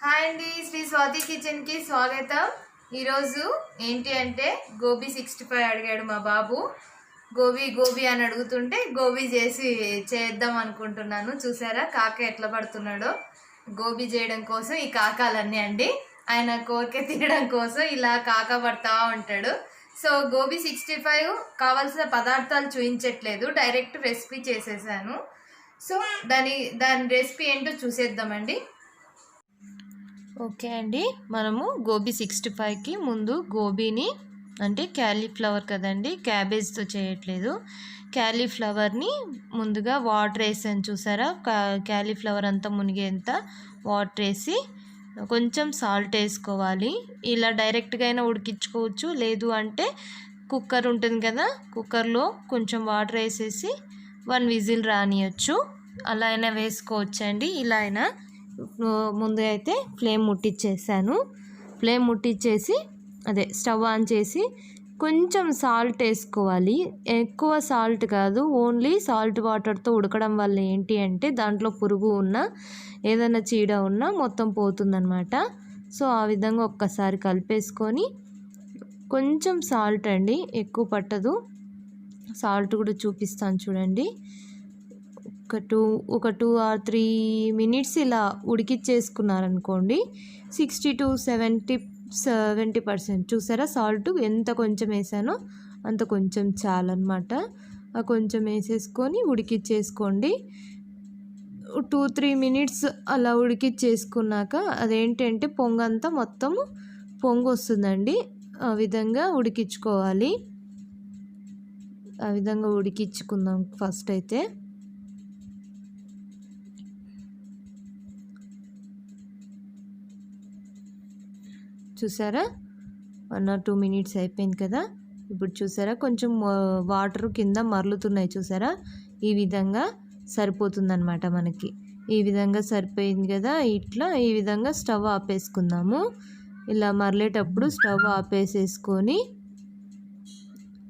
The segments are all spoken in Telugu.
హాయ్ అండి, శ్రీ స్వాతి కిచెన్కి స్వాగతం. ఈరోజు ఏంటి అంటే గోబీ 65 అడిగాడు మా బాబు. గోబీ అని అడుగుతుంటే గోబీ చేద్దాం అనుకుంటున్నాను. చూసారా కాక ఎట్లా పడుతున్నాడో. గోబీ చేయడం కోసం ఈ కాకాలన్నీ అండి. ఆయన కోరిక తినడం కోసం ఇలా కాక పడతా ఉంటాడు. సో గోబీ 65 కావాల్సిన పదార్థాలు చూపించట్లేదు, డైరెక్ట్ రెసిపీ చేసేసాను. సో దాని రెసిపీ ఏంటో చూసేద్దామండి. ఓకే అండి, మనము గోబీ 65కి ముందు గోబీని అంటే క్యాలీఫ్లవర్ కదండి, క్యాబేజ్తో చేయట్లేదు. క్యాలీఫ్లవర్ని ముందుగా వాటర్ వేసాను చూసారా, క్యాలీఫ్లవర్ అంతా మునిగేంత వాటర్ వేసి కొంచెం సాల్ట్ వేసుకోవాలి. ఇలా డైరెక్ట్గా అయినా ఉడికించుకోవచ్చు, లేదు అంటే కుక్కర్ ఉంటుంది కదా, కుక్కర్లో కొంచెం వాటర్ వేసేసి 1 విజిల్ రానియచ్చు. అలా అయినా వేసుకోవచ్చండి. ఇలా అయినా ముందు అయితే ఫ్లేమ్ ముట్టించేసాను. ఫ్లేమ్ ముట్టించేసి స్టవ్ ఆన్ చేసి కొంచెం సాల్ట్ వేసుకోవాలి. ఎక్కువ సాల్ట్ కాదు, ఓన్లీ సాల్ట్ వాటర్తో ఉడకడం వల్ల ఏంటి అంటే దాంట్లో పురుగు ఉన్న ఏదైనా చీడ ఉన్నా మొత్తం పోతుందన్నమాట. సో ఆ విధంగా ఒక్కసారి కలిపేసుకొని కొంచెం సాల్ట్ అండి, ఎక్కువ పట్టదు. సాల్ట్ కూడా చూపిస్తాను చూడండి. ఒక 2 or 3 మినిట్స్ ఇలా ఉడికిచ్చేసుకున్నారనుకోండి, 60 to 70% చూసారా. సాల్ట్ ఎంత కొంచెం వేసానో అంత కొంచెం చాలన్నమాట. కొంచెం వేసేసుకొని ఉడికిచ్చేసుకోండి. 2-3 మినిట్స్ అలా ఉడికిచ్చేసుకున్నాక అదేంటంటే పొంగంతా మొత్తము పొంగు వస్తుందండి. ఆ విధంగా ఉడికించుకోవాలి. ఆ విధంగా ఉడికించుకుందాం ఫస్ట్ అయితే. చూసారా 1 or 2 మినిట్స్ అయిపోయింది కదా. ఇప్పుడు చూసారా కొంచెం వాటర్ కింద మరలుతున్నాయి చూసారా. ఈ విధంగా సరిపోతుందన్నమాట మనకి. ఈ విధంగా సరిపోయింది కదా. ఈ విధంగా స్టవ్ ఆపేసుకుందాము. ఇలా మరలేటప్పుడు స్టవ్ ఆపేసేసుకొని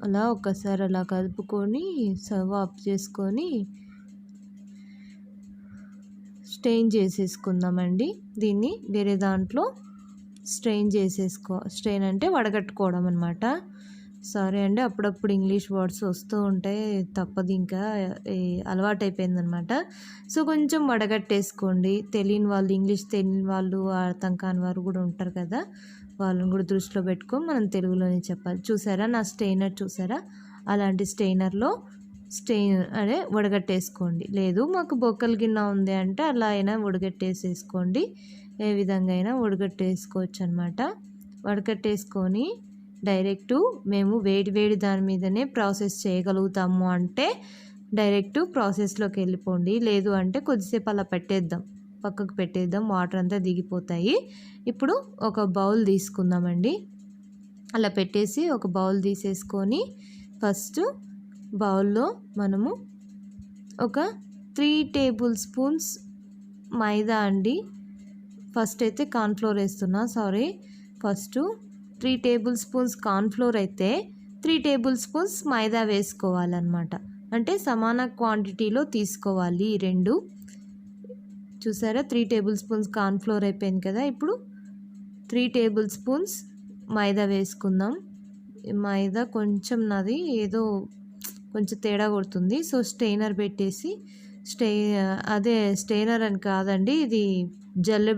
అలా ఒకసారి అలా కలుపుకొని స్టవ్ ఆఫ్ చేసుకొని స్ట్రెయిన్ చేసేసుకుందామండి. దీన్ని వేరే దాంట్లో స్ట్రెయిన్ అంటే వడగట్టుకోవడం అనమాట. సారీ అండి, అప్పుడప్పుడు ఇంగ్లీష్ వర్డ్స్ వస్తూ ఉంటాయి, తప్పదు, ఇంకా అలవాటైపోయిందనమాట. సో కొంచెం వడగట్టేసుకోండి. తెలియని వాళ్ళు, ఇంగ్లీష్ తెలియని వాళ్ళు, అర్థం కాని వారు కూడా ఉంటారు కదా, వాళ్ళని కూడా దృష్టిలో పెట్టుకొని మనం తెలుగులోనే చెప్పాలి. చూసారా నా స్ట్రెయినర్ చూసారా, అలాంటి స్ట్రెయినర్లో వడగట్టేసుకోండి. లేదు మాకు బొక్కలు గిన్నె ఉంది అంటే అలా అయినా వడగట్టేసేసుకోండి. ఏ విధంగా అయినా వడగట్టేసుకోవచ్చు అనమాట. వడగట్టేసుకొని డైరెక్టు మేము వేడి దాని మీదనే ప్రాసెస్ చేయగలుగుతాము అంటే డైరెక్టు ప్రాసెస్లోకి వెళ్ళిపోండి. లేదు అంటే కొద్దిసేపు అలా పక్కకు పెట్టేద్దాం, వాటర్ అంతా దిగిపోతాయి. ఇప్పుడు ఒక బౌల్ తీసుకుందామండి. అలా పెట్టేసి ఒక బౌల్ తీసేసుకొని ఫస్ట్ బౌల్లో మనము ఒక 3 టేబుల్ స్పూన్స్ మైదా అండి. ఫస్ట్ అయితే కార్న్ఫ్లోర్ వేస్తున్నా, ఫస్ట్ 3 టేబుల్ స్పూన్స్ కార్న్ఫ్లోర్ అయితే 3 టేబుల్ స్పూన్స్ మైదా వేసుకోవాలన్నమాట. అంటే సమాన క్వాంటిటీలో తీసుకోవాలి ఈ రెండు. చూసారా 3 టేబుల్ స్పూన్స్ కార్న్ఫ్లోర్ అయిపోయింది కదా. ఇప్పుడు 3 టేబుల్ స్పూన్స్ మైదా వేసుకుందాం. మైదా కొంచెం నాది ఏదో కొంచెం తేడా కొడుతుంది. సో స్ట్రెయినర్ పెట్టేసి స్ట్రెయినర్ అని కాదండి, ఇది జల్లి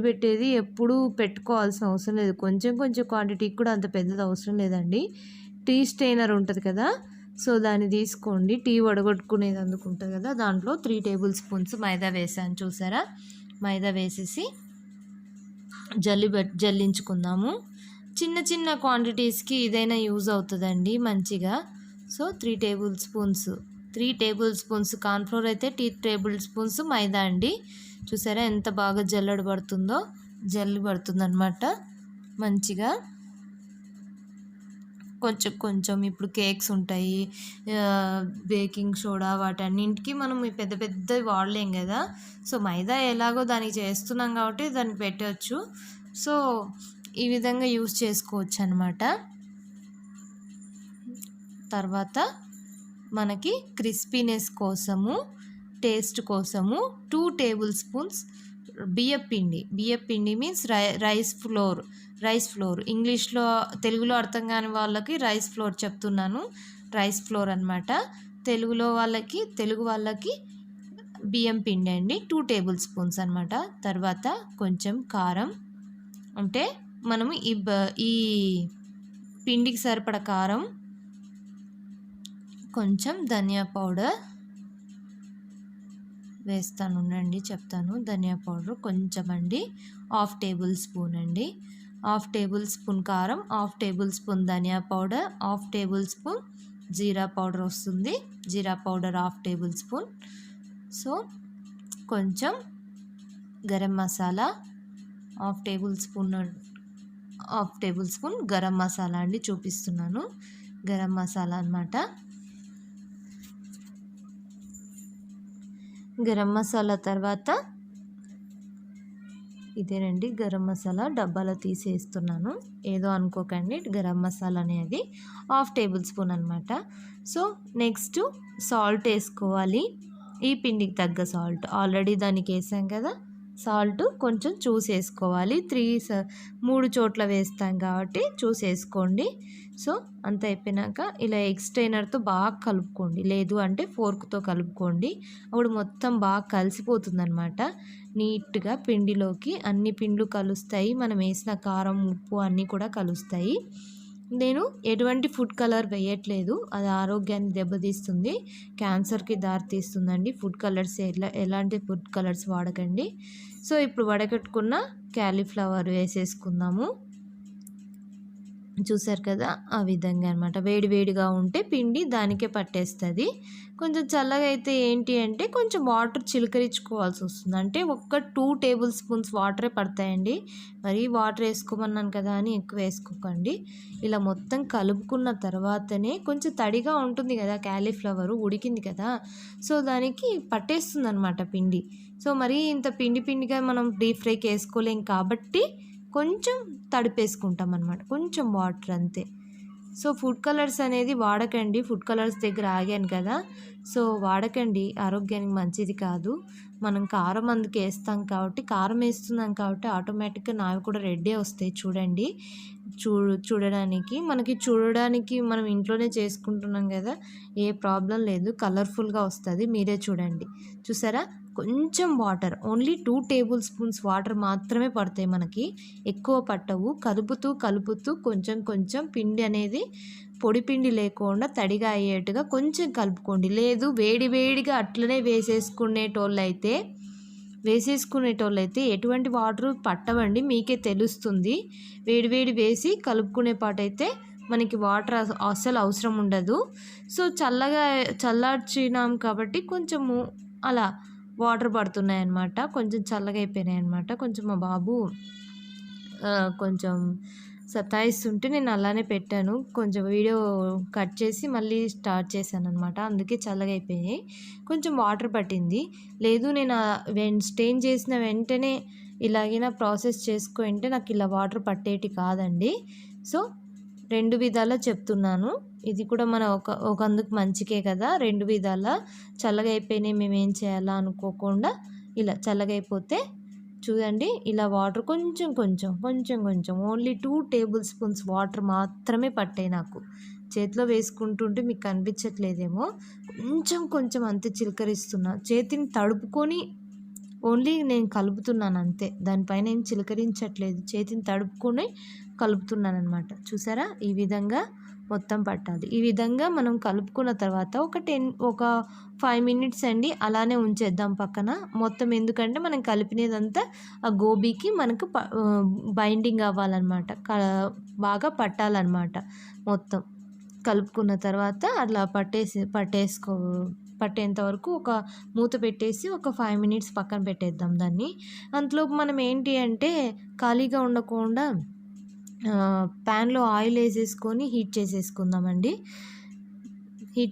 పెట్టేది ఎప్పుడూ పెట్టుకోవాల్సిన అవసరం లేదు. కొంచెం క్వాంటిటీకి కూడా అంత పెద్దది అవసరం లేదండి. టీ స్ట్రెయినర్ ఉంటుంది కదా, సో దాన్ని తీసుకోండి. టీ వడగొట్టుకునేది అందుకుంటుంది కదా, దాంట్లో 3 టేబుల్ స్పూన్స్ మైదా వేసాను చూసారా. మైదా వేసేసి జల్లించుకుందాము. చిన్న క్వాంటిటీస్కి ఇదైనా యూజ్ అవుతుందండి మంచిగా. సో 3 టేబుల్ స్పూన్స్ కార్న్ఫ్లోర్ అయితే 3 టేబుల్ స్పూన్స్ మైదా అండి. చూసారా ఎంత బాగా జల్లి పడుతుందన్నమాట మంచిగా. కొంచెం ఇప్పుడు కేక్స్ ఉంటాయి, బేకింగ్ సోడా, వాటన్నింటికి మనం పెద్దవి వాడలేం కదా. సో మైదా ఎలాగో దానికి చేస్తున్నాం కాబట్టి దాన్ని పెట్టవచ్చు. సో ఈ విధంగా యూజ్ చేసుకోవచ్చు అన్నమాట. తర్వాత మనకి క్రిస్పీనెస్ కోసము, టేస్ట్ కోసము 2 టేబుల్ స్పూన్స్ బియ్యపిండి మీన్స్ రైస్ ఫ్లోర్ ఇంగ్లీష్లో తెలుగులో అర్థం కాని వాళ్ళకి రైస్ ఫ్లోర్ చెప్తున్నాను. రైస్ ఫ్లోర్ అనమాట. తెలుగు వాళ్ళకి బియ్యం పిండి అండి, 2 టేబుల్ స్పూన్స్ అనమాట. తర్వాత కొంచెం కారం, అంటే మనము ఈ పిండికి సరిపడ కారం, కొంచెం ధనియా పౌడర్ వేస్తాను ఉండండి చెప్తాను. ధనియా పౌడర్ కొంచెం అండి, 1/2 టేబుల్ స్పూన్ అండి. 1/2 టేబుల్ స్పూన్ కారం, 1/2 టేబుల్ స్పూన్ ధనియా పౌడర్, 1/2 టేబుల్ స్పూన్ జీరా పౌడర్ వస్తుంది. జీరా పౌడర్ 1/2 టేబుల్ స్పూన్. సో కొంచెం గరం మసాలా 1/2 టేబుల్ స్పూన్ గరం మసాలా అండి చూపిస్తున్నాను. గరం మసాలా అన్నమాట. గరం మసాలా తర్వాత ఇదేనండి గరం మసాలా, డబ్బాలో తీసేస్తున్నాను, ఏదో అనుకోకండి. గరం మసాలా అనేది 1/2 టేబుల్ స్పూన్ అనమాట. సో నెక్స్ట్ సాల్ట్ వేసుకోవాలి, ఈ పిండికి తగ్గ సాల్ట్. ఆల్రెడీ దానికి వేసాం కదా, సాల్ట్ కొంచెం చూసేసుకోవాలి. 3 చోట్ల వేస్తాం కాబట్టి చూసేసుకోండి. సో అంత అయిపోయినాక ఇలా ఎక్స్టైనర్తో బాగా కలుపుకోండి, లేదు అంటే ఫోర్క్తో కలుపుకోండి. అప్పుడు మొత్తం బాగా కలిసిపోతుంది అనమాట నీట్గా. పిండిలోకి అన్ని పిండ్లు కలుస్తాయి, మనం వేసిన కారం ఉప్పు అన్నీ కూడా కలుస్తాయి. నేను ఎటువంటి ఫుడ్ కలర్ వేయట్లేదు, అది ఆరోగ్యాన్ని దెబ్బతీస్తుంది, క్యాన్సర్కి దారితీస్తుందండి. ఫుడ్ కలర్స్ ఎలాంటి ఫుడ్ కలర్స్ వాడకండి. సో ఇప్పుడు వడకట్టుకున్న క్యాలీఫ్లవర్ వేసేసుకుందాము. చూసారు కదా, ఆ విధంగా అనమాట. వేడిగా ఉంటే పిండి దానికే పట్టేస్తుంది. కొంచెం చల్లగా అయితే ఏంటి అంటే కొంచెం వాటర్ చిలకరించుకోవాల్సి వస్తుంది, అంటే 2 టేబుల్ స్పూన్స్ వాటరే పడతాయండి. మరి వాటర్ వేసుకోమన్నాను కదా అని ఎక్కువ వేసుకోకండి. ఇలా మొత్తం కలుపుకున్న తర్వాతనే కొంచెం తడిగా ఉంటుంది కదా, క్యాలీఫ్లవర్ ఉడికింది కదా, సో దానికి పట్టేస్తుంది అనమాట పిండి. సో మరీ ఇంత పిండిగా మనం డీప్ ఫ్రైకి వేసుకోలేం కాబట్టి కొంచెం తడిపేసుకుంటాం అనమాట, కొంచెం వాటర్ అంతే. సో ఫుడ్ కలర్స్ అనేది వాడకండి, ఫుడ్ కలర్స్ దగ్గర ఆగాను కదా, సో వాడకండి, ఆరోగ్యానికి మంచిది కాదు. మనం కారం అందుకు వేస్తాం కాబట్టి, కారం వేస్తున్నాం కాబట్టి ఆటోమేటిక్గా నావి కూడా రెడ్డే వస్తాయి. చూడండి, చూడడానికి మనం ఇంట్లోనే చేసుకుంటున్నాం కదా, ఏ ప్రాబ్లం లేదు, కలర్ఫుల్గా వస్తుంది. మీరే చూడండి, చూసారా, కొంచెం water, only 2 table spoons water మాత్రమే పడతాయి మనకి, ఎక్కువ పట్టవు. కలుపుతూ కొంచెం పిండి అనేది పొడి పిండి లేకుండా తడిగా అయ్యేట్టుగా కొంచెం కలుపుకోండి. లేదు వేడిగా అట్లనే వేసేసుకునేటోళ్ళైతే ఎటువంటి వాటర్ పట్టవండి, మీకే తెలుస్తుంది. వేడి వేసి కలుపుకునే పాటైతే మనకి వాటర్ అస్సలు అవసరం ఉండదు. సో చల్లార్చినాం కాబట్టి కొంచెము అలా వాటర్ పడుతున్నాయి అన్నమాట, కొంచెం చల్లగా అయిపోయినాయి అన్నమాట. కొంచెం మా బాబు కొంచెం సతాయిస్తుంటే నేను అలానే పెట్టాను, కొంచెం వీడియో కట్ చేసి మళ్ళీ స్టార్ట్ చేశాను అనమాట, అందుకే చల్లగా అయిపోయాయి. కొంచెం వాటర్ పట్టింది, లేదు నేను స్టెయిన్ చేసిన వెంటనే ఇలాగైనా ప్రాసెస్ చేసుకుంటే నాకు ఇలా వాటర్ పట్టేటి కాదండి. సో 2 విధాలా చెప్తున్నాను, ఇది కూడా మన ఒకందుకు మంచికే కదా. 2 విధాలా చల్లగా అయిపోయినాయి, మేము ఏం చేయాలా అనుకోకుండా ఇలా చల్లగా అయిపోతే చూడండి, ఇలా వాటర్ కొంచెం ఓన్లీ 2 టేబుల్ స్పూన్స్ వాటర్ మాత్రమే పట్టాయి నాకు. చేతిలో వేసుకుంటుంటే మీకు కనిపించట్లేదేమో, కొంచెం అంతే చిలకరిస్తున్నా, చేతిని తడుపుకొని ఓన్లీ నేను కలుపుతున్నాను అంతే, దానిపైన ఏం చిలకరించట్లేదు, చేతిని తడుపుకొని కలుపుతున్నాను అనమాట. చూసారా, ఈ విధంగా మొత్తం పట్టాలి. ఈ విధంగా మనం కలుపుకున్న తర్వాత ఒక 5 మినిట్స్ అండి అలానే ఉంచేద్దాం పక్కన మొత్తం, ఎందుకంటే మనం కలిపినదంతా ఆ గోబీకి మనకు బైండింగ్ అవ్వాలన్నమాట, బాగా పట్టాలన్నమాట. మొత్తం కలుపుకున్న తర్వాత అట్లా పట్టేంత వరకు ఒక మూత పెట్టేసి ఒక 5 మినిట్స్ పక్కన పెట్టేద్దాం దాన్ని. అంతలోపు మనం ఏంటి అంటే ఖాళీగా ఉండకుండా ప్యాన్లో ఆయిల్ వేసేసుకొని హీట్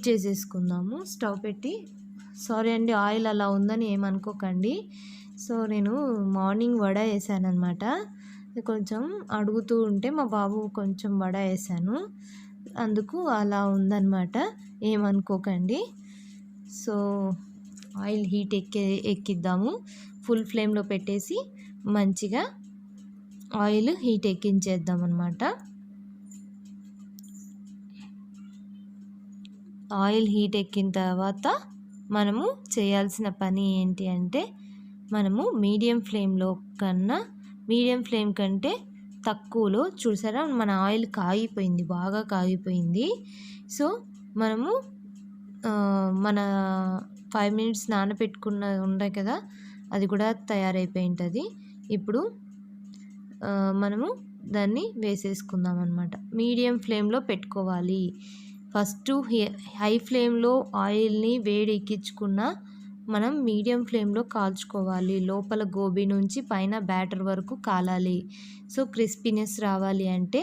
చేసేసుకుందాము స్టవ్ పెట్టి. సారీ అండి, ఆయిల్ అలా ఉందని ఏమనుకోకండి. సో నేను మార్నింగ్ వడ వేసాను అనమాట, కొంచెం అడుగుతూ ఉంటే మా బాబు కొంచెం వడ వేసాను, అందుకు అలా ఉందన్నమాట, ఏమనుకోకండి. సో ఆయిల్ హీట్ ఎక్కిద్దాము. ఫుల్ ఫ్లేమ్లో పెట్టేసి మంచిగా ఆయిల్ హీట్ ఎక్కించేద్దాం అన్నమాట. ఆయిల్ హీట్ ఎక్కిన తర్వాత మనము చేయాల్సిన పని ఏంటి అంటే, మనము మీడియం ఫ్లేమ్ కంటే తక్కువలో చూసారా మన ఆయిల్ కాగిపోయింది, బాగా కాగిపోయింది. సో మనము మన 5 మినిట్స్ నానబెట్టుకున్న ఉన్నాయి కదా, అది కూడా తయారైపోయి ఉంటుంది. ఇప్పుడు మనము దాన్ని వేసేసుకుందాం అన్నమాట. మీడియం ఫ్లేమ్లో పెట్టుకోవాలి. ఫస్ట్ హై ఫ్లేమ్లో ఆయిల్ని వేడి ఎక్కించుకున్న మనం మీడియం ఫ్లేమ్లో కాల్చుకోవాలి. లోపల గోబీ నుంచి పైన బ్యాటర్ వరకు కాలాలి. సో క్రిస్పీనెస్ రావాలి అంటే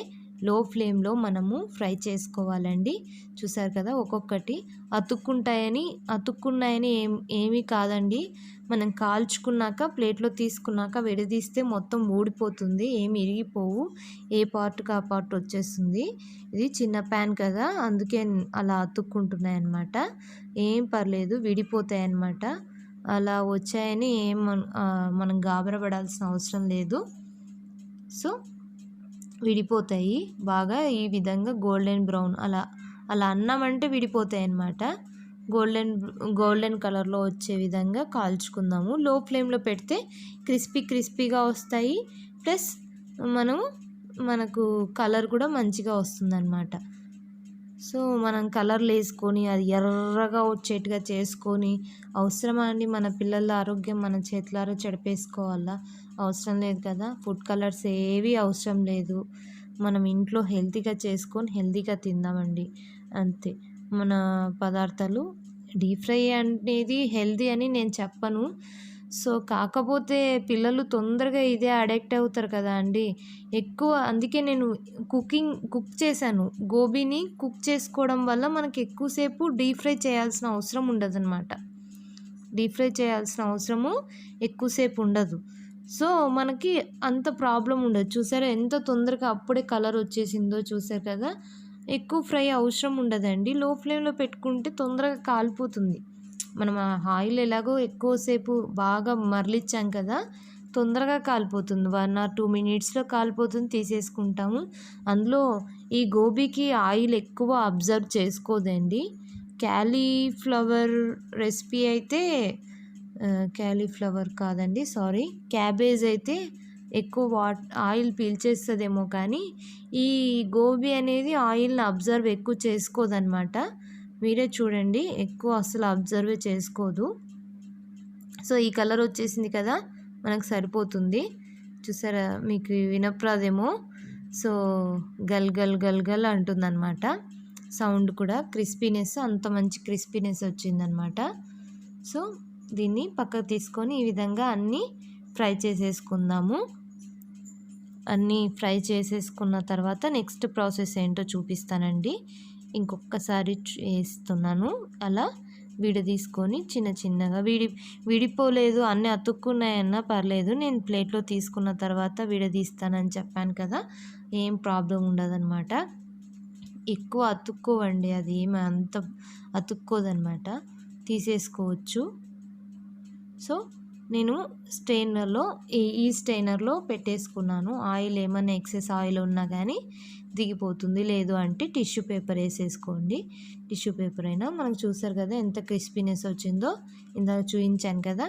లో ఫ్లేమ్లో మనము ఫ్రై చేసుకోవాలండి. చూసారు కదా, ఒక్కొక్కటి అతుక్కున్నాయని ఏమీ కాదండి. మనం కాల్చుకున్నాక ప్లేట్లో తీసుకున్నాక విడదీస్తే మొత్తం ఊడిపోతుంది, ఏమి ఇరిగిపోవు, ఏ పార్ట్కి ఆ పార్ట్ వచ్చేస్తుంది. ఇది చిన్న ప్యాన్ కదా, అందుకే అలా అతుక్కుంటున్నాయి అన్నమాట. ఏం పర్లేదు, విడిపోతాయి అన్నమాట. అలా వచ్చాయని మనం గాబరపడాల్సిన అవసరం లేదు. సో విడిపోతాయి బాగా. ఈ విధంగా గోల్డెన్ బ్రౌన్ అలా అన్నామంటే విడిపోతాయి అన్నమాట. గోల్డెన్ కలర్లో వచ్చే విధంగా కాల్చుకుందాము. లో ఫ్లేమ్లో పెడితే క్రిస్పీగా వస్తాయి. ప్లస్ మనకు కలర్ కూడా మంచిగా వస్తుందన్నమాట. సో మనం కలర్లు వేసుకొని అది ఎర్రగా వచ్చేట్టుగా చేసుకొని అవసరమా అండి? మన పిల్లల ఆరోగ్యం మన చేతులారా చెడిపేసుకోవాలా? అవసరం లేదు కదా. ఫుడ్ కలర్స్ ఏవి అవసరం లేదు. మనం ఇంట్లో హెల్తీగా చేసుకొని హెల్తీగా తిందామండి, అంతే. మన పదార్థాలు డీప్ ఫ్రై అనేది హెల్తీ అని నేను చెప్పను. సో కాకపోతే పిల్లలు తొందరగా ఇదే అడిక్ట్ అవుతారు కదా అండి ఎక్కువ. అందుకే నేను కుక్ చేశాను. గోబీని కుక్ చేసుకోవడం వల్ల మనకి ఎక్కువసేపు డీప్ ఫ్రై చేయాల్సిన అవసరం ఉండదన్నమాట. డీప్ ఫ్రై చేయాల్సిన అవసరము ఎక్కువసేపు ఉండదు. సో మనకి అంత ప్రాబ్లం ఉండదు. చూసారా ఎంత తొందరగా అప్పుడే కలర్ వచ్చేసిందో, చూసారు కదా. ఎక్కువ ఫ్రై అవసరం ఉండదండి. లో ఫ్లేమ్లో పెట్టుకుంటే తొందరగా కాలిపోతుంది. మనం ఆ ఆయిల్ ఎలాగో ఎక్కువసేపు బాగా మరలిచ్చాం కదా, తొందరగా కాలిపోతుంది. 1 or 2 మినిట్స్లో కాలిపోతుంది, తీసేసుకుంటాము. అందులో ఈ గోబీకి ఆయిల్ ఎక్కువ అబ్జర్వ్ చేసుకోదండి. క్యాలీఫ్లవర్ రెసిపీ అయితే క్యాలీఫ్లవర్ కాదండి, సారీ, క్యాబేజ్ అయితే ఎక్కువ ఆయిల్ పీల్చేస్తుందేమో, కానీ ఈ గోబీ అనేది ఆయిల్ని అబ్జర్వ్ ఎక్కువ చేసుకోదన్నమాట. మీరే చూడండి, ఎక్కువ అసలు అబ్జర్వ్ చేసుకోదు. సో ఈ కలర్ వచ్చేసింది కదా, మనకు సరిపోతుంది. చూసారా, మీకు వినప్రాదేమో. సో గల్ గల్ గల్ గల్ అంటుందన్నమాట సౌండ్ కూడా. క్రిస్పీనెస్ అంత మంచి క్రిస్పీనెస్ వచ్చిందనమాట. సో దీన్ని పక్కకు తీసుకొని ఈ విధంగా అన్నీ ఫ్రై చేసేసుకుందాము. అన్నీ ఫ్రై చేసేసుకున్న తర్వాత నెక్స్ట్ ప్రాసెస్ ఏంటో చూపిస్తానండి. ఇంకొకసారి వేస్తున్నాను. అలా తీసుకొని చిన్నగా విడిపోలేదు, అన్నీ అతుక్కున్నాయన్నా పర్లేదు, నేను ప్లేట్లో తీసుకున్న తర్వాత విడదీస్తానని చెప్పాను కదా, ఏం ప్రాబ్లం ఉండదన్నమాట. ఎక్కువ అతుక్కోవండి, అది ఏమి అంత అతుక్కోదన్నమాట, తీసేసుకోవచ్చు. సో నేను ఈ స్టెయినర్లో పెట్టేసుకున్నాను. ఆయిల్ ఏమైనా ఎక్సెస్ ఆయిల్ ఉన్నా కానీ దిగిపోతుంది. లేదు అంటే టిష్యూ పేపర్ వేసేసుకోండి. టిష్యూ పేపర్ అయినా. మనకు చూసారు కదా ఎంత క్రిస్పీనెస్ వచ్చిందో, ఇందాక చూపించాను కదా.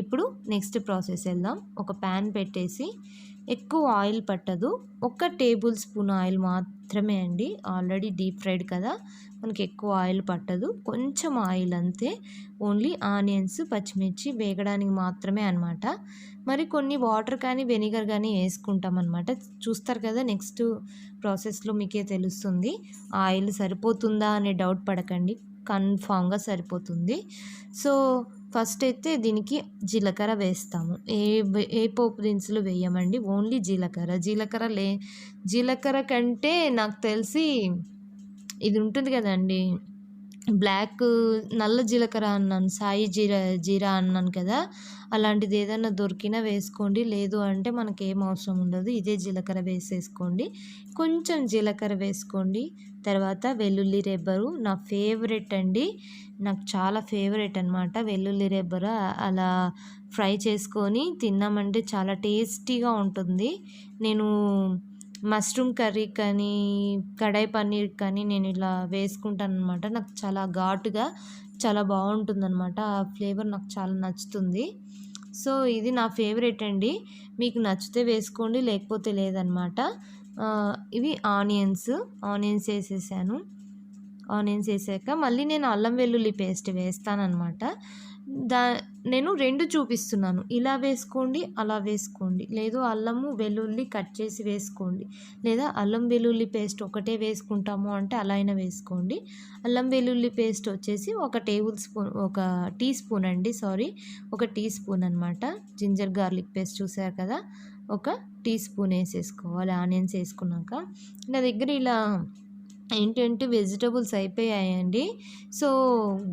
ఇప్పుడు నెక్స్ట్ ప్రాసెస్ వెళ్దాం. ఒక ప్యాన్ పెట్టేసి, ఎక్కువ ఆయిల్ పట్టదు, 1 టేబుల్ స్పూన్ ఆయిల్ మాత్రమే అండి. ఆల్రెడీ డీప్ ఫ్రైడ్ కదా, మనకి ఎక్కువ ఆయిల్ పట్టదు, కొంచెం ఆయిల్ అంతే. ఓన్లీ ఆనియన్స్, పచ్చిమిర్చి వేగడానికి మాత్రమే అనమాట. మరి కొన్ని వాటర్ కానీ వెనిగర్ కానీ వేసుకుంటాం అనమాట. చూస్తారు కదా, నెక్స్ట్ ప్రాసెస్లో మీకే తెలుస్తుంది. ఆయిల్ సరిపోతుందా అనే డౌట్ పడకండి, కన్ఫామ్గా సరిపోతుంది. సో ఫస్ట్ అయితే దీనికి జీలకర్ర వేస్తాము. ఏ పోపు దినుసులు వేయమండి, ఓన్లీ జీలకర్ర కంటే నాకు తెలిసి ఇది ఉంటుంది కదండి, బ్లాక్ నల్ల జీలకర్ర అన్నాను, సాయి జీరా అన్నాను కదా, అలాంటిది ఏదైనా దొరికినా వేసుకోండి. లేదు అంటే మనకేం అవసరం ఉండదు. ఇదే జీలకర్ర వేసేసుకోండి. కొంచెం జీలకర్ర వేసుకోండి. తర్వాత వెల్లుల్లి రెబ్బరు నా ఫేవరెట్ అండి. నాకు చాలా ఫేవరెట్ అనమాట వెల్లుల్లి రెబ్బర. అలా ఫ్రై చేసుకొని తిన్నామంటే చాలా టేస్టీగా ఉంటుంది. నేను మష్రూమ్ కర్రీ కానీ, కడాయి పన్నీర్ కానీ నేను ఇలా వేసుకుంటాననమాట. నాకు చాలా ఘాటుగా చాలా బాగుంటుందన్నమాట. ఆ ఫ్లేవర్ నాకు చాలా నచ్చుతుంది. సో ఇది నా ఫేవరెట్ అండి. మీకు నచ్చితే వేసుకోండి, లేకపోతే లేదనమాట. ఇవి ఆనియన్స్ వేసేసాను. ఆనియన్స్ వేసాక మళ్ళీ నేను అల్లం వెల్లుల్లి పేస్ట్ వేస్తానన్నమాట. దా నేను 2 చూపిస్తున్నాను. ఇలా వేసుకోండి, అలా వేసుకోండి. లేదు అల్లము వెల్లుల్లి కట్ చేసి వేసుకోండి. లేదా అల్లం వెల్లుల్లి పేస్ట్ ఒకటే వేసుకుంటాము అంటే అలా అయినా వేసుకోండి. అల్లం వెల్లుల్లి పేస్ట్ వచ్చేసి ఒక టీ స్పూన్ అండి, ఒక టీ స్పూన్ అనమాట. జింజర్ గార్లిక్ పేస్ట్ చూసారు కదా, ఒక టీ స్పూన్ వేసేసుకోవాలి ఆనియన్స్ వేసుకున్నాక. నా దగ్గర ఇలా ఏంటంటే వెజిటబుల్స్ అయిపోయాయండి. సో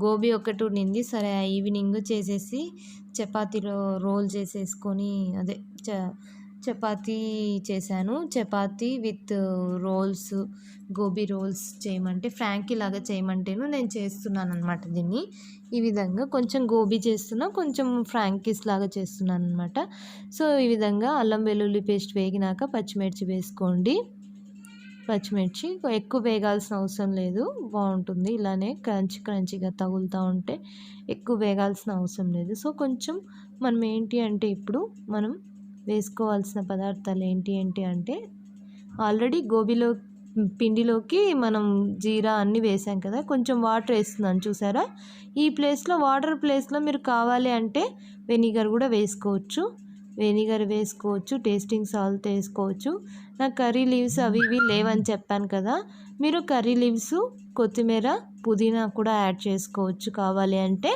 గోబీ ఒకటి ఉండింది. సరే ఈవినింగ్ చేసేసి చపాతీలో రోల్ చేసేసుకొని అదే చపాతీ చేశాను. Chapati with rolls, gobi rolls చేయమంటే ఫ్రాంకీ లాగా చేయమంటేను నేను చేస్తున్నాను అనమాట. దీన్ని ఈ విధంగా కొంచెం గోబీ చేస్తున్నా, కొంచెం ఫ్రాంకీస్ లాగా చేస్తున్నాను అనమాట. సో ఈ విధంగా అల్లం వెల్లుల్లి పేస్ట్ వేగినాక పచ్చిమిర్చి వేసుకోండి. పచ్చిమిర్చి ఎక్కువ వేగాల్సిన అవసరం లేదు, బాగుంటుంది ఇలానే క్రంచీగా తగులుతూ ఉంటే. ఎక్కువ వేగాల్సిన అవసరం లేదు. సో కొంచెం మనం ఏంటి అంటే ఇప్పుడు మనం వేసుకోవాల్సిన పదార్థాలు ఏంటి అంటే ఆల్రెడీ గోబీలో పిండిలోకి మనం జీరా అన్నీ వేసాం కదా, కొంచెం వాటర్ వేస్తున్నాను చూసారా. ఈ వాటర్ ప్లేస్లో మీరు కావాలి అంటే వెనిగర్ కూడా వేసుకోవచ్చు. టేస్టింగ్ సాల్ట్ వేసుకోవచ్చు. నాకు కర్రీ లీవ్స్ అవి ఇవి లేవని చెప్పాను కదా, మీరు కర్రీ లీవ్స్, కొత్తిమీర, పుదీనా కూడా యాడ్ చేసుకోవచ్చు కావాలి అంటే.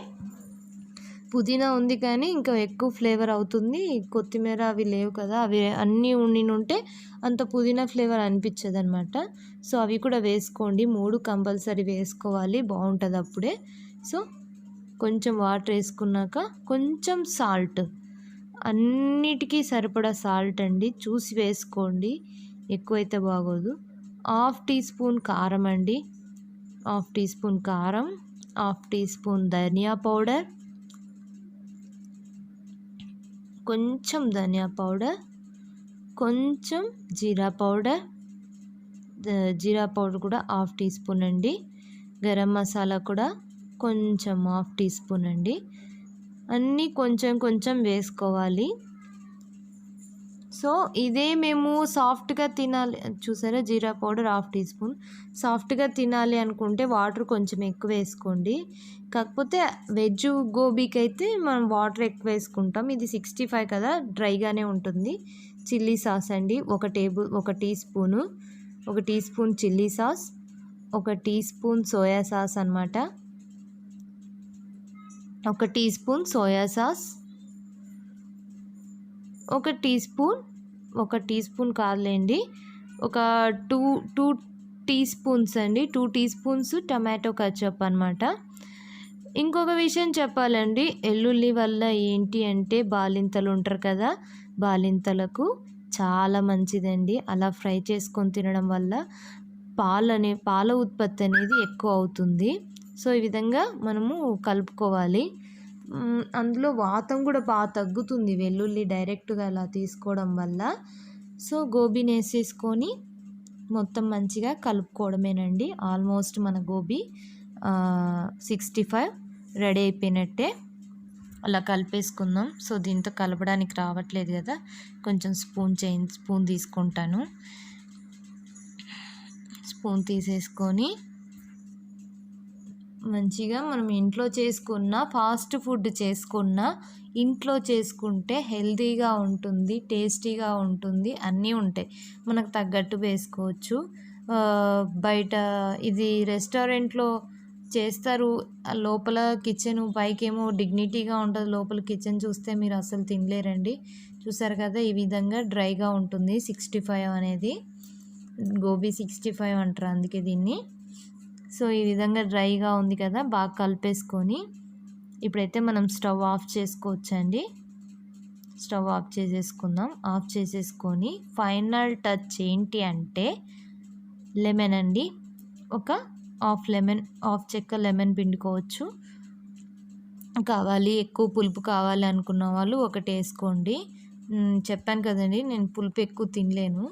పుదీనా ఉంది కానీ ఇంకా ఎక్కువ ఫ్లేవర్ అవుతుంది. కొత్తిమీర అవి లేవు కదా, అవి అన్నీ ఉంటే అంత పుదీనా ఫ్లేవర్ అనిపించదు అనమాట. సో అవి కూడా వేసుకోండి. 3 కంపల్సరీ వేసుకోవాలి, బాగుంటుంది అప్పుడే. సో కొంచెం వాటర్ వేసుకున్నాక కొంచెం సాల్ట్, అన్నిటికీ సరిపడా సాల్ట్ అండి, చూసి వేసుకోండి, ఎక్కువైతే బాగోదు. 1/2 టీ స్పూన్ కారం అండి, 1/2 టీ స్పూన్ కారం, 1/2 టీ స్పూన్ ధనియా పౌడర్, కొంచెం ధనియా పౌడర్, కొంచెం జీరా పౌడర్ కూడా 1/2 టీ స్పూన్ అండి. గరం మసాలా కూడా కొంచెం 1/2 టీ స్పూన్ అండి. అన్నీ కొంచెం వేసుకోవాలి. సో ఇదే మేము సాఫ్ట్గా తినాలి చూసారా, జీరా పౌడర్ 1/2 టీ స్పూన్. సాఫ్ట్గా తినాలి అనుకుంటే వాటర్ కొంచెం ఎక్కువ వేసుకోండి. కాకపోతే వెజ్ గోబీకి అయితే మనం వాటర్ ఎక్కువ వేసుకుంటాం. ఇది 65 కదా, డ్రైగానే ఉంటుంది. చిల్లీ సాస్ అండి, ఒక టీ స్పూన్ చిల్లీ సాస్, ఒక టీ స్పూన్ సోయా సాస్ అనమాట. ఒక టీ స్పూన్ సోయా సాస్, ఒక టీ స్పూన్ కాదులేండి, ఒక టూ టీ స్పూన్స్ అండి, 2 టీ స్పూన్స్ టమాటో కచప్ అనమాట. ఇంకొక విషయం చెప్పాలండి, ఎల్లుల్లి వల్ల ఏంటి అంటే బాలింతలు ఉంటారు కదా, బాలింతలకు చాలా మంచిదండి. అలా ఫ్రై చేసుకొని తినడం వల్ల పాల ఉత్పత్తి అనేది ఎక్కువ అవుతుంది. సో ఈ విధంగా మనము కలుపుకోవాలి. అందులో వాతం కూడా బాగా తగ్గుతుంది వెల్లుల్లి డైరెక్ట్గా అలా తీసుకోవడం వల్ల. సో గోబీని వేసేసుకొని మొత్తం మంచిగా కలుపుకోవడమేనండి. ఆల్మోస్ట్ మన గోబీ 65 రెడీ అయిపోయినట్టే. అలా కలిపేసుకుందాం. సో దీంతో కలపడానికి రావట్లేదు కదా, కొంచెం స్పూన్ తీసుకుంటాను. స్పూన్ తీసేసుకొని మంచిగా మనం ఇంట్లో చేసుకున్న ఫాస్ట్ ఫుడ్ ఇంట్లో చేసుకుంటే హెల్తీగా ఉంటుంది, టేస్టీగా ఉంటుంది, అన్నీ ఉంటాయి, మనకు తగ్గట్టు వేసుకోవచ్చు. బయట ఇది రెస్టారెంట్లో చేస్తారు, లోపల కిచెన్ పైకేమో డిగ్నిటీగా ఉంటుంది, లోపల కిచెన్ చూస్తే మీరు అసలు తినలేరండి. చూసారు కదా, ఈ విధంగా డ్రైగా ఉంటుంది. 65 అనేది గోబీ 65 అంటారు అందుకే దీన్ని. సో ఈ విధంగా డ్రైగా ఉంది కదా, బాగా కలిపేసుకొని ఇప్పుడైతే మనం స్టవ్ ఆఫ్ చేసుకోవచ్చండి. స్టవ్ ఆఫ్ చేసేసుకుందాం. ఆఫ్ చేసేసుకొని ఫైనల్ టచ్ ఏంటి అంటే లెమన్ అండి. ఒక హాఫ్ చెక్క లెమన్ పిండుకోవచ్చు. కావాలి ఎక్కువ పులుపు కావాలి అనుకున్న వాళ్ళు ఒకటి వేసుకోండి. చెప్పాను కదండి నేను పులుపు ఎక్కువ తినలేను,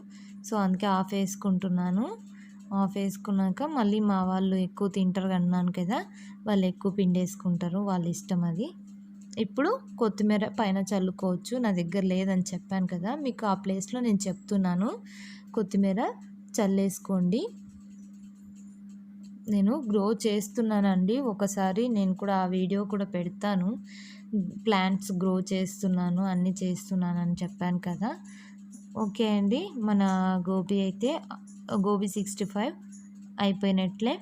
సో అందుకే హాఫ్ వేసుకుంటున్నాను. హాఫ్ వేసుకున్నాక మళ్ళీ మా వాళ్ళు ఎక్కువ తింటారు అన్నాను కదా, వాళ్ళు ఎక్కువ పిండేసుకుంటారు, వాళ్ళ ఇష్టం అది. ఇప్పుడు కొత్తిమీర పైన చల్లుకోవచ్చు. నా దగ్గర లేదని చెప్పాను కదా, మీకు ఆ ప్లేస్లో నేను చెప్తున్నాను. కొత్తిమీర చల్లేసుకోండి. నేను గ్రో చేస్తున్నానండి, ఒకసారి నేను కూడా ఆ వీడియో కూడా పెడతాను. ప్లాంట్స్ గ్రో చేస్తున్నాను, అన్నీ చేస్తున్నాను అని చెప్పాను కదా. ఓకే అండి, మన గోబీ 65 అయిపోయినట్లే.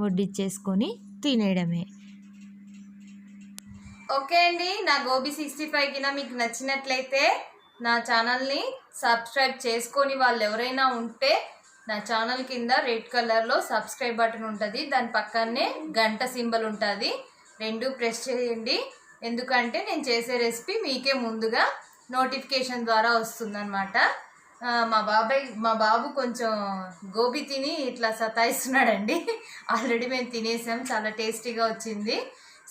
వడ్డిచ్చేసుకొని తినేయడమే. ఓకే అండి, నా గోబీ 65 కింద మీకు నచ్చినట్లయితే నా ఛానల్ని సబ్స్క్రైబ్ చేసుకొని వాళ్ళు ఎవరైనా ఉంటే నా ఛానల్ కింద రెడ్ కలర్లో సబ్స్క్రైబ్ బటన్ ఉంటుంది, దాని పక్కనే గంట సింబల్ ఉంటుంది, రెండు ప్రెస్ చేయండి. ఎందుకంటే నేను చేసే రెసిపీ మీకే ముందుగా నోటిఫికేషన్ ద్వారా వస్తుందన్నమాట. మా బాబు కొంచెం గోబీ తిని ఇట్లా సతాయిస్తున్నాడండి. ఆల్రెడీ మేము తినేసాం, చాలా టేస్టీగా వచ్చింది.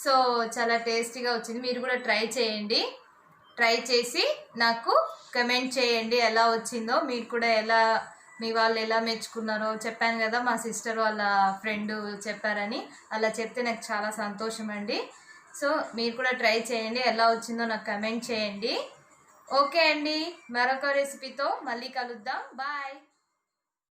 సో చాలా టేస్టీగా వచ్చింది, మీరు కూడా ట్రై చేయండి. ట్రై చేసి నాకు కమెంట్ చేయండి ఎలా వచ్చిందో, మీరు కూడా మీ వాళ్ళు ఎలా మెచ్చుకున్నారో. చెప్పాను కదా మా సిస్టర్ వాళ్ళ ఫ్రెండ్ చెప్పారని, అలా చెప్తే నాకు చాలా సంతోషం అండి. సో మీరు కూడా ట్రై చేయండి, ఎలా వచ్చిందో నాకు కమెంట్ చేయండి. ఓకే అండి, మరొక రెసిపీతో మళ్ళీ కలుద్దాం. బాయ్.